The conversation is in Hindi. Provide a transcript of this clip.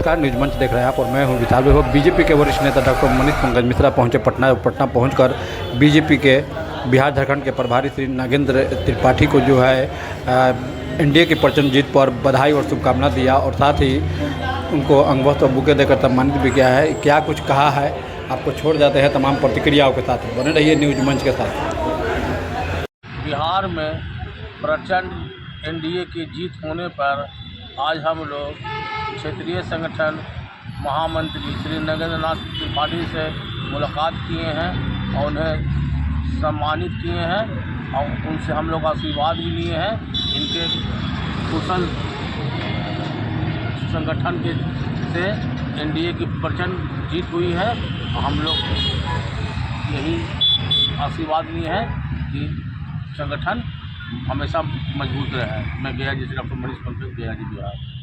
नमस्कार, न्यूज मंच देख रहे हैं आप और मैं हूं विशाल वैभव। बीजेपी के वरिष्ठ नेता डॉक्टर मनीष पंकज मिश्रा पहुंचे पटना पहुंचकर बीजेपी के बिहार झारखंड के प्रभारी श्री नागेंद्र त्रिपाठी को जो है एनडीए की प्रचंड जीत पर बधाई और शुभकामना दिया और साथ ही उनको अंगवस्त्र और बुके देकर सम्मानित भी किया है। क्या कुछ कहा है आपको छोड़ जाते हैं तमाम प्रतिक्रियाओं के साथ, बने रहिए न्यूज मंच के साथ। बिहार में प्रचंड एनडीए की जीत होने पर आज हम लोग क्षेत्रीय संगठन महामंत्री श्री नगेंद्र नाथ त्रिपाठी से मुलाकात किए हैं और उन्हें सम्मानित किए हैं और उनसे हम लोग आशीर्वाद भी लिए हैं। इनके कुशल संगठन के से एनडीए की प्रचंड जीत हुई है और हम लोग यही आशीर्वाद लिए हैं कि संगठन हमेशा मजबूत रहे। मैं गया जी, डॉक्टर मनीष पंकज, गया जी, बिहार।